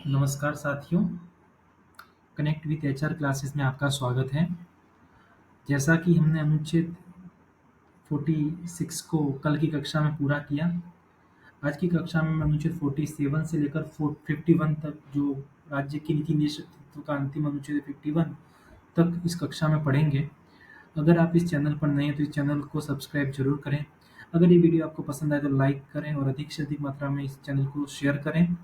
नमस्कार साथियों, connect with HR classes में आपका स्वागत है। जैसा कि हमने अनुच्छेद 46 को कल की कक्षा में पूरा किया, आज की कक्षा में हम अनुच्छेद 47 से लेकर 51 तक जो राज्य की नीति नेतृत्व का अंतिम अनुच्छेद 51 तक इस कक्षा में पढ़ेंगे। अगर आप इस चैनल पर नए हैं तो इस चैनल को सब्सक्राइब जरूर करें। अगर ये वीडियो आपको पसंद आए तो लाइक करें और अधिक से अधिक मात्रा में इस चैनल को शेयर करें।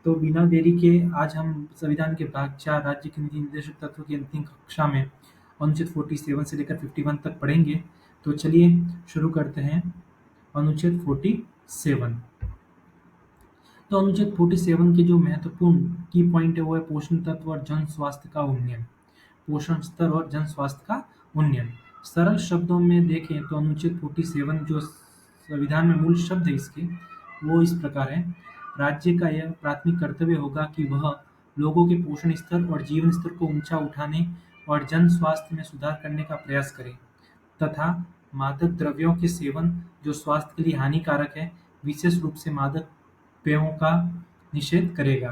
तो बिना देरी के आज हम संविधान के भाग 4 राज्य के नीति निर्देशक तत्व की अंतिम कक्षा में अनुच्छेद 47 से लेकर 51 तक पढ़ेंगे। तो चलिए शुरू करते हैं। अनुच्छेद 47। तो अनुच्छेद 47 के जो महत्वपूर्ण की पॉइंट है वो है पोषण तत्व और जन स्वास्थ्य का उन्नयन। पोषण स्तर और जन स्वास्थ्य का उन्नयन। सरल शब्दों में देखें तो अनुच्छेद 47 जो संविधान में मूल शब्द है इसके, वो इस प्रकार है। राज्य का यह प्राथमिक कर्तव्य होगा कि वह लोगों के पोषण स्तर और जीवन स्तर को ऊंचा उठाने और जन स्वास्थ्य में सुधार करने का प्रयास करे तथा मादक द्रव्यों के सेवन जो स्वास्थ्य के लिए हानिकारक है, विशेष रूप से मादक पेयों का निषेध करेगा।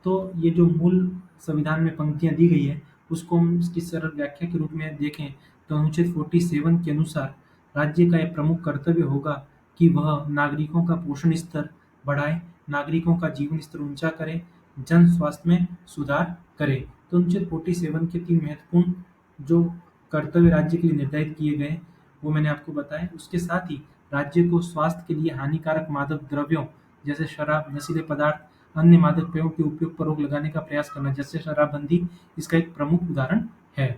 तो ये जो मूल संविधान में पंक्तियां दी गई है उसको हम इसकी सरल व्याख्या के रूप में देखें तो अनुच्छेद 47 के अनुसार राज्य का यह प्रमुख कर्तव्य होगा कि वह नागरिकों का पोषण स्तर बढ़ाए, नागरिकों का जीवन स्तर ऊंचा करे, जन स्वास्थ्य में सुधार करे। तो अनुच्छेद 47 के 3 महत्वपूर्ण जो कर्तव्य राज्य के लिए निर्धारित किए गए वो मैंने आपको बताया। उसके साथ ही राज्य को स्वास्थ्य के लिए हानिकारक मादक द्रव्यों जैसे शराब, नशीले पदार्थ, अन्य मादक पेयों के उपयोग पर रोक लगाने का प्रयास करना, जैसे शराबबंदी इसका एक प्रमुख उदाहरण है।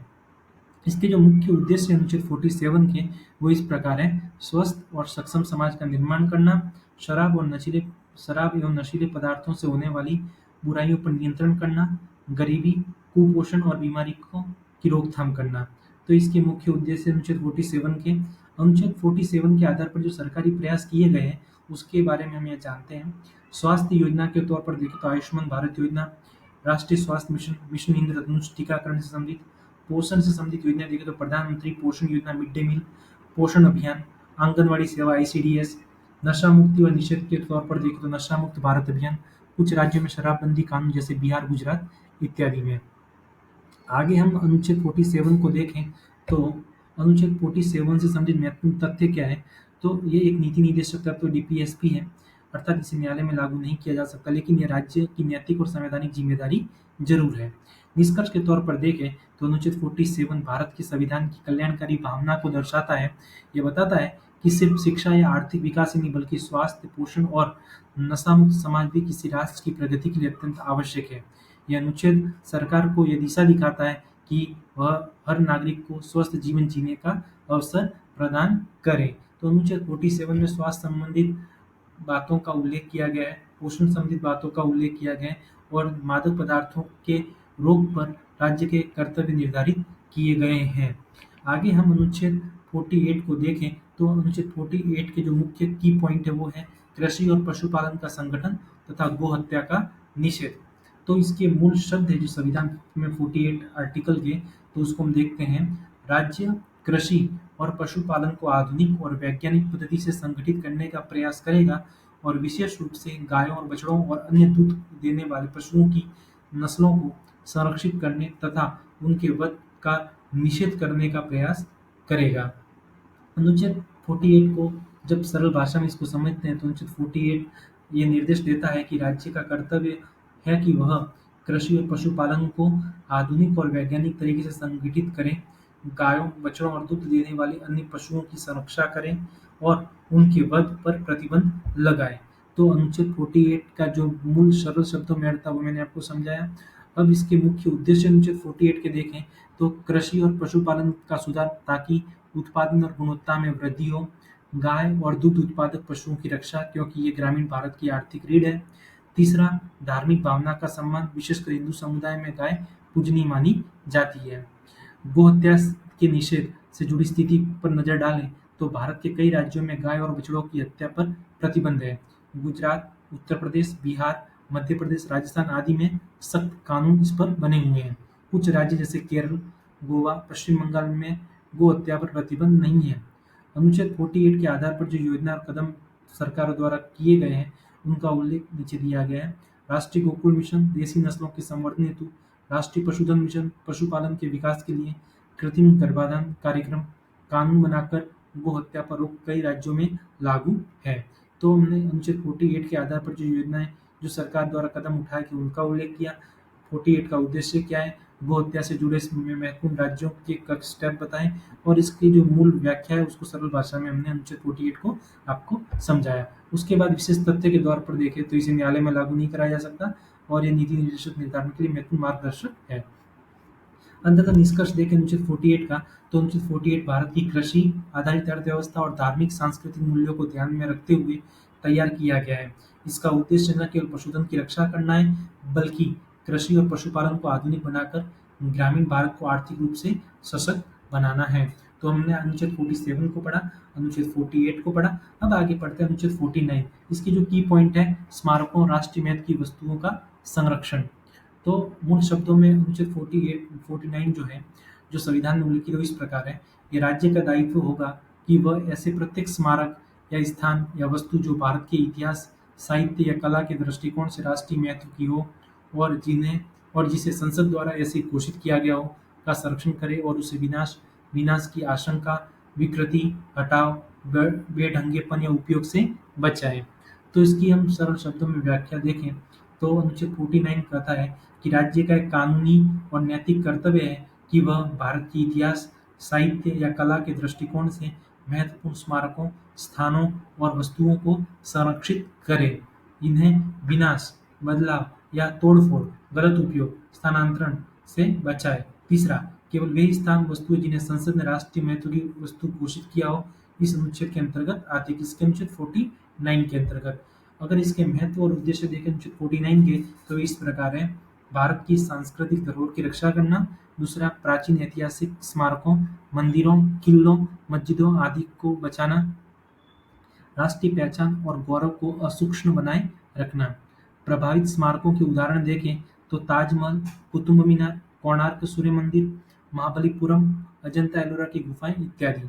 इसके जो मुख्य उद्देश्य है अनुच्छेद 47 के वो इस प्रकार है। स्वस्थ और सक्षम समाज का निर्माण करना, शराब एवं नशीले पदार्थों से होने वाली बुराइयों पर नियंत्रण करना, गरीबी, कुपोषण और बीमारी की रोकथाम करना। तो इसके मुख्य उद्देश्य अनुच्छेद 47 के। अनुच्छेद 47 के आधार पर जो सरकारी प्रयास किए गए हैं उसके बारे में हम ये जानते हैं। स्वास्थ्य योजना के तौर पर देखें तो आयुष्मान भारत योजना, राष्ट्रीय स्वास्थ्य मिशन, मिशन इंद्रधनुष, टीकाकरण से संबंधित, पोषण से संबंधित योजना देखें तो प्रधानमंत्री पोषण योजना, मिड डे मील, पोषण अभियान, आंगनवाड़ी सेवा, आईसीडीएस, नशा मुक्ति और निषेध के तौर पर देखें तो नशा मुक्त भारत अभियान, कुछ राज्यों में शराबबंदी कानून जैसे बिहार, गुजरात इत्यादि में। आगे हम अनुच्छेद 47 को देखें तो अनुच्छेद 47 से संबंधित महत्वपूर्ण तथ्य क्या है। तो ये एक नीति निर्देशक तत्व डीपीएसपी है, अर्थात इसे न्यायालय में लागू नहीं किया जा सकता, लेकिन यह राज्य की नैतिक और संवैधानिक जिम्मेदारी जरूर है। निष्कर्ष के तौर पर देखें तो अनुच्छेद 47 भारत के संविधान की कल्याणकारी भावना को दर्शाता है। यह बताता है कि सिर्फ शिक्षा या आर्थिक विकास ही नहीं बल्कि स्वास्थ्य, पोषण और नशामुक्त समाज भी किसी राष्ट्र की प्रगति के लिए अत्यंत आवश्यक है। यह अनुच्छेद सरकार को यह दिशा दिखाता है कि वह हर नागरिक को स्वस्थ जीवन जीने का अवसर प्रदान करे। तो अनुच्छेद 47 में स्वास्थ्य संबंधित बातों का उल्लेख किया गया है, पोषण संबंधित बातों का उल्लेख किया गया है और मादक पदार्थों के रोक पर राज्य के कर्तव्य निर्धारित किए गए हैं। आगे हम अनुच्छेद 48 को देखें तो अनुच्छेद 48 के जो मुख्य की पॉइंट है वो है कृषि और पशुपालन का संगठन तथा गो हत्या का निषेध। तो इसके मूल शब्द है जो संविधान में 48 आर्टिकल के, तो उसको हम देखते हैं। राज्य कृषि और पशुपालन को आधुनिक और वैज्ञानिक पद्धति से संगठित करने का प्रयास करेगा और विशेष रूप से गायों और बछड़ों और अन्य दूध देने वाले पशुओं की नस्लों को संरक्षित करने तथा उनके वध का निषेध करने का प्रयास करेगा। अनुच्छेद 48 को जब सरल भाषा में इसको समझते हैं तो अनुच्छेद 48 ये निर्देश देता है कि राज्य का कर्तव्य है कि वह कृषि और पशुपालन को आधुनिक और वैज्ञानिक तरीके से संगठित करें, गायों, बछड़ों और दूध देने वाले अन्य पशुओं की संरक्षा करें और उनके वध पर प्रतिबंध लगाए। तो अनुच्छेद 48 का जो मूल सरल शब्दों में अर्थ था वो मैंने आपको समझाया। अब इसके मुख्य उद्देश्य अनुच्छेद 48 के देखें तो कृषि और पशुपालन का सुधार ताकि उत्पादन और गुणवत्ता में वृद्धि हो, गाय और दुग्ध उत्पादक पशुओं की रक्षा क्योंकि ये ग्रामीण भारत की आर्थिक रीढ़ है। तीसरा, धार्मिक भावना का सम्मान, विशेषकर हिंदू समुदाय में गाय पूजनीय मानी जाती है। गो हत्या के निषेध से जुड़ी स्थिति पर नजर डालें तो भारत के कई राज्यों में गाय और बछड़ों की हत्या पर प्रतिबंध है। गुजरात, उत्तर प्रदेश, बिहार, मध्य प्रदेश, राजस्थान आदि में सख्त कानून इस पर बने हुए हैं। कुछ राज्य जैसे केरल, गोवा, पश्चिम बंगाल में गो हत्या पर प्रतिबंध नहीं है। अनुच्छेद 48 के आधार पर जो योजना और कदम सरकारों द्वारा किए गए हैं उनका उल्लेख नीचे दिया गया है। राष्ट्रीय गोकुल मिशन, देसी नस्लों के संवर्धन हेतु राष्ट्रीय पशुधन मिशन, पशुपालन के विकास के लिए कृत्रिम गर्भाधान कार्यक्रम, कानून बनाकर गो हत्या पर रोक कई राज्यों में लागू है। तो हमने अनुच्छेद 48 के आधार पर जो योजनाएं जो सरकार द्वारा कदम उठाए गए उनका उल्लेख किया। 48 का उद्देश्य क्या है, गो हत्या से जुड़े महत्वपूर्ण राज्यों के कुछ स्टेप बताएं और इसकी जो मूल व्याख्या है उसको सरल भाषा में हमने अनुच्छेद 48 को आपको समझाया। उसके बाद विशेष तथ्य के तौर पर देखें तो इसे न्यायालय में लागू नहीं कराया जा सकता और ये नीति निर्देशक निर्धारण के लिए महत्वपूर्ण मार्गदर्शक है। अंततः निष्कर्ष देखें अनुच्छेद 48 का, तो अनुच्छेद 48 भारत की कृषि आधारित अर्थव्यवस्था और धार्मिक सांस्कृतिक मूल्यों को ध्यान में रखते हुए तैयार किया गया है। इसका उद्देश्य न केवल पशुधन की रक्षा करना है, बल्कि कृषि और पशुपालन को आधुनिक बनाकर ग्रामीण भारत को आर्थिक रूप से सशक्त बनाना है। तो हमने अनुच्छेद 47 को पढ़ा, अनुच्छेद 48 को पढ़ा। अब आगे पढ़ते हैं अनुच्छेद 49। इसकी जो की पॉइंट है, स्मारकों और राष्ट्रीय महत्व की वस्तुओं का संरक्षण। तो मूल शब्दों में अनुच्छेद 49 जो है, जो संविधान में उल्लिखित है, इस प्रकार है। ये राज्य का दायित्व होगा कि वह ऐसे प्रत्येक स्मारक या स्थान या वस्तु जो भारत के इतिहास, साहित्य या कला के दृष्टिकोण से राष्ट्रीय महत्व की हो और जिसे संसद द्वारा ऐसे घोषित किया गया हो, का संरक्षण करे और उसे विनाश की आशंका, विकृति, हटाव, बेढंगेपन या उपयोग से बचाए। तो इसकी हम सरल शब्दों में व्याख्या देखें तो अनुच्छेद 49 कहता है कि राज्य का एक कानूनी और नैतिक कर्तव्य है कि वह भारत के इतिहास, साहित्य या कला के दृष्टिकोण से महत्वपूर्ण स्मारकों, स्थानों और वस्तुओं को संरक्षित करे, इन्हें विनाश, बदलाव या तोड़फोड़, गलत उपयोग, स्थानांतरण से बचाए। तीसरा, केवल वे स्थान, वस्तुएं जिन्हें संसद ने राष्ट्रीय महत्व की वस्तु घोषित किया हो, इस अनुच्छेद के अंतर्गत आते हैं। किसके अनुच्छेद 49 के अंतर्गत। अगर इसके महत्व और उद्देश्य देखें अनुच्छेद 49 के, तो इस प्रकार है। भारत की सांस्कृतिक धरोहर की रक्षा करना। दूसरा, प्राचीन ऐतिहासिक स्मारकों, मंदिरों, किलों, मस्जिदों आदि को बचाना। राष्ट्रीय पहचान और गौरव को असूक्ष्म बनाए रखना। प्रभावित स्मारकों के उदाहरण देखें तो ताजमहल, कुतुब मीनार, कोणार्क सूर्य मंदिर, महाबलीपुरम, अजंता एलोरा की गुफाएं इत्यादि।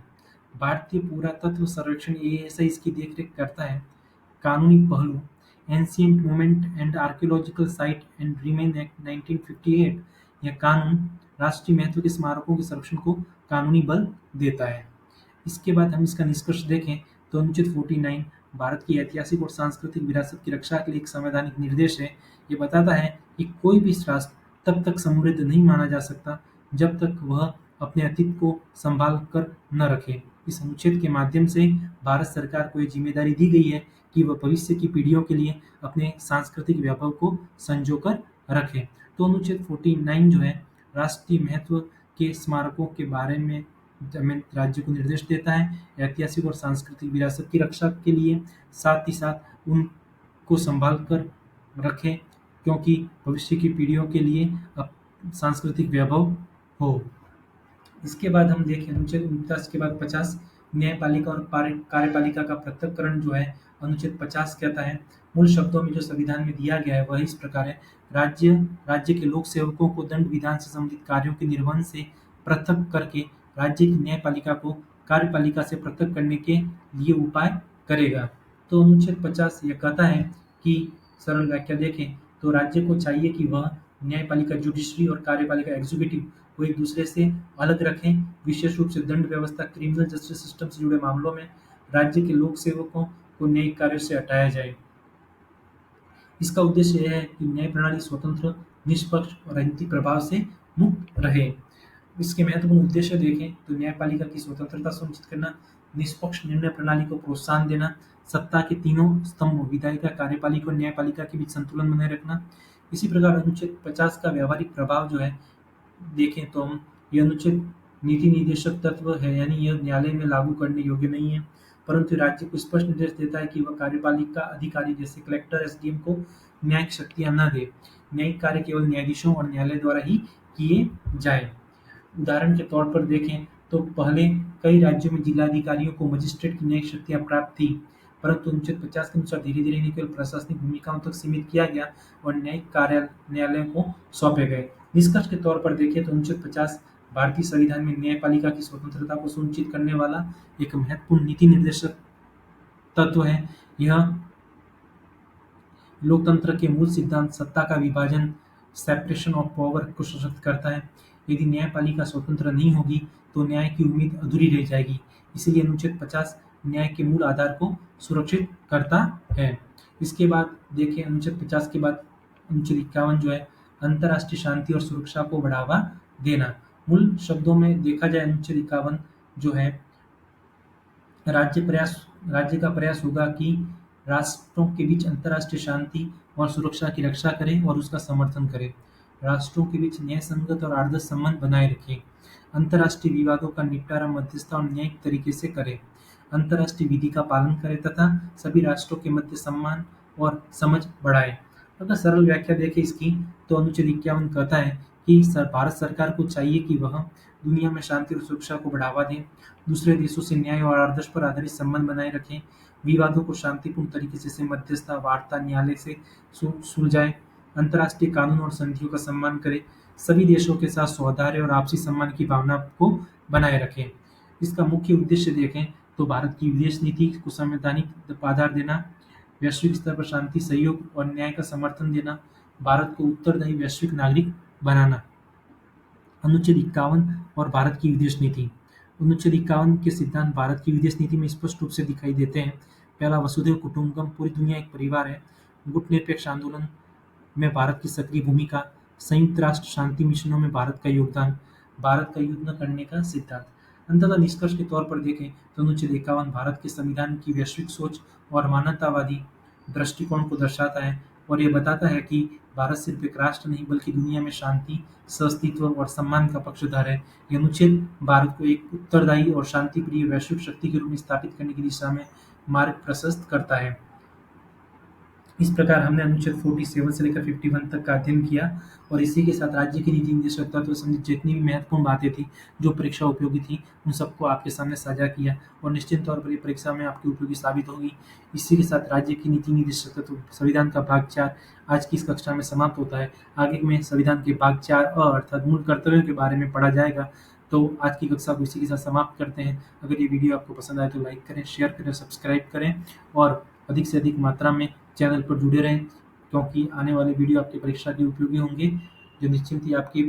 भारतीय पुरातत्व सर्वेक्षण ASI इसकी देखरेख करता है। कानूनी पहलू, ancient monument and archaeological site and remain act 1958, यह कानून राष्ट्रीय महत्व के स्मारकों के संरक्षण को कानूनी बल देता है। इसके बाद हम इसका निष्कर्ष देखें तो अनुच्छेद 49 भारत की ऐतिहासिक और सांस्कृतिक विरासत की रक्षा के लिए एक संवैधानिक निर्देश है। ये बताता है कि कोई भी राष्ट्र तब तक समृद्ध नहीं माना जा सकता जब तक वह अपने अतीत को संभाल कर न रखे। इस अनुच्छेद के माध्यम से भारत सरकार को ये जिम्मेदारी दी गई है कि वह भविष्य की पीढ़ियों के लिए अपने सांस्कृतिक वैभव को संजोकर रखे। तो अनुच्छेद 49 जो है राष्ट्रीय महत्व के स्मारकों के बारे में राज्य को निर्देश देता है, ऐतिहासिक और सांस्कृतिक विरासत की रक्षा के लिए, साथ ही साथ उनको संभाल कर रखें क्योंकि भविष्य की पीढ़ियों के लिए सांस्कृतिक वैभव हो। इसके बाद हम देखें अनुच्छेद 49 के बाद 50, न्यायपालिका और कार्यपालिका का पृथक्करण जो है अनुच्छेद 50 कहता है। मूल शब्दों में जो संविधान में दिया गया है वह इस प्रकार है। राज्य के लोक सेवकों को दंड विधान से संबंधित कार्यों के निर्वहन से पृथक करके राज्य की न्यायपालिका को कार्यपालिका से पृथक करने के लिए उपाय करेगा। तो अनुच्छेद 50 यह कहता है कि सरल व्याख्या देखें तो राज्य को चाहिए कि वह न्यायपालिका जुडिशरी और कार्यपालिका एग्जीक्यूटिव को एक दूसरे से अलग रखें। विशेष रूप से दंड व्यवस्था, क्रिमिनल जस्टिस सिस्टम से जुड़े मामलों में राज्य के लोक सेवकों को न्यायिक कार्य से हटाया जाए। इसका उद्देश्य यह है कि न्याय प्रणाली स्वतंत्र, निष्पक्ष और राजनीतिक प्रभाव से मुक्त रहे। इसके महत्वपूर्ण उद्देश्य देखें तो न्यायपालिका की स्वतंत्रता सुनिश्चित करना, निष्पक्ष निर्णय प्रणाली को प्रोत्साहन देना, सत्ता के तीनों स्तंभ विधायिका, कार्यपालिका और न्यायपालिका के बीच संतुलन बनाए रखना। इसी प्रकार अनुच्छेद 50 का व्यावहारिक प्रभाव जो है देखें तो हम यह अनुच्छेद नीति निर्देशक तत्व है, यानी यह न्यायालय में लागू करने योग्य नहीं है, परंतु राज्य को स्पष्ट निर्देश देता है कि वह कार्यपालिका अधिकारी जैसे कलेक्टर, SDM को न्यायिक शक्तियां न दे। न्यायिक कार्य केवल न्यायाधीशों और न्यायालय द्वारा ही किए जाए। उदाहरण के तौर पर देखें तो पहले कई राज्यों में जिलाधिकारियों को मजिस्ट्रेट की न्यायिक शक्तियां प्राप्त थी, परंतु अनुच्छेद 50 के अनुसार धीरे धीरे इन्हें केवल प्रशासनिक भूमिकाओं तक सीमित किया गया और न्यायिक कार्य न्यायालयों को सौंपे गए। निष्कर्ष के तौर पर देखें तो अनुच्छेद 50 भारतीय संविधान में न्यायपालिका की स्वतंत्रता को सुनिश्चित करने वाला एक महत्वपूर्ण नीति निर्देशक तत्व है। यह लोकतंत्र के मूल सिद्धांत सत्ता का विभाजन, सेपरेशन ऑफ पावर को सशक्त करता है। यदि न्यायपालिका स्वतंत्र नहीं होगी तो न्याय की उम्मीद अधूरी रह जाएगी। इसीलिए अनुच्छेद 50 न्याय के मूल आधार को सुरक्षित करता है। इसके बाद देखिए अनुच्छेद 50 के बाद अनुच्छेद 51 जो है अंतर्राष्ट्रीय शांति और सुरक्षा को बढ़ावा देना। मूल शब्दों में देखा जाए अनुच्छेद 51 जो है राज्य का प्रयास होगा कि राष्ट्रों के बीच अंतर्राष्ट्रीय शांति और सुरक्षा की रक्षा करें और उसका समर्थन करें। राष्ट्रों के बीच न्यायसंगत और आदर्श संबंध बनाए रखें। अंतर्राष्ट्रीय विवादों का निपटारा मध्यस्थता और न्यायिक तरीके से करें। अंतर्राष्ट्रीय विधि का पालन करें तथा सभी राष्ट्रों के मध्य सम्मान और समझ बढ़ाए। अगर सरल व्याख्या देखें इसकी तो अनुच्छेद 51 कहता है कि भारत सरकार को चाहिए कि वह दुनिया में शांति और सुरक्षा को बढ़ावा दें, दूसरे देशों से न्याय और आदर्श पर आधारित संबंध बनाए रखें, विवादों को शांतिपूर्ण तरीके से मध्यस्थता, वार्ता, न्यायालय से सुलझाएं, अंतर्राष्ट्रीय कानून और संधियों का सम्मान करें, सभी देशों के साथ सौहार्द और आपसी सम्मान की भावना को बनाए रखें। इसका मुख्य उद्देश्य देखें तो भारत की विदेश नीति को संवैधानिक आधार देना, वैश्विक स्तर पर शांति, सहयोग और न्याय का समर्थन देना, भारत को उत्तरदायी वैश्विक नागरिक बनाना। अनुच्छेद 51 और भारत की विदेश नीति। अनुच्छेद 51 के सिद्धांत भारत की विदेश नीति में स्पष्ट रूप से दिखाई देते हैं। पहला, वसुधैव कुटुंबकम, पूरी दुनिया एक परिवार है। गुटनिरपेक्ष आंदोलन में भारत की सक्रिय भूमिका, संयुक्त राष्ट्र शांति मिशनों में भारत का योगदान, भारत का युद्ध न करने का सिद्धांत। अंततः निष्कर्ष के तौर पर देखें तो अनुच्छेद 51 भारत के संविधान की वैश्विक सोच और मानवतावादी दृष्टिकोण को दर्शाता है और यह बताता है कि भारत सिर्फ एक राष्ट्र नहीं बल्कि दुनिया में शांति, सहअस्तित्व और सम्मान का पक्षधर है। यह अनुच्छेद भारत को एक उत्तरदायी और शांतिप्रिय वैश्विक शक्ति के रूप में स्थापित करने की दिशा में मार्ग प्रशस्त करता है। इस प्रकार हमने अनुच्छेद 47 से लेकर 51 तक का अध्ययन किया और इसी के साथ राज्य की नीति निर्देशक तत्व संबंधित जितनी भी महत्वपूर्ण बातें थी जो परीक्षा उपयोगी थी उन सबको आपके सामने साझा किया और निश्चित तौर पर ये परीक्षा में आपकी उपयोगी साबित होगी। इसी के साथ राज्य की नीति निर्देशक तत्व संविधान का भाग 4 आज की इस कक्षा में समाप्त होता है। आगे में संविधान के भाग 4 अर्थात मूल कर्तव्यों के बारे में पढ़ा जाएगा। तो आज की कक्षा को इसी के साथ समाप्त करते हैं। अगर ये वीडियो आपको पसंद आए तो लाइक करें, शेयर करें, सब्सक्राइब करें और अधिक से अधिक मात्रा में चैनल पर जुड़े रहें क्योंकि आने वाले वीडियो आपकी परीक्षा के उपयोगी होंगे जो निश्चित ही आपकी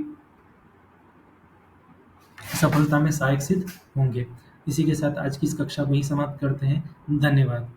सफलता में सहायक सिद्ध होंगे। इसी के साथ आज की इस कक्षा को ही समाप्त करते हैं। धन्यवाद।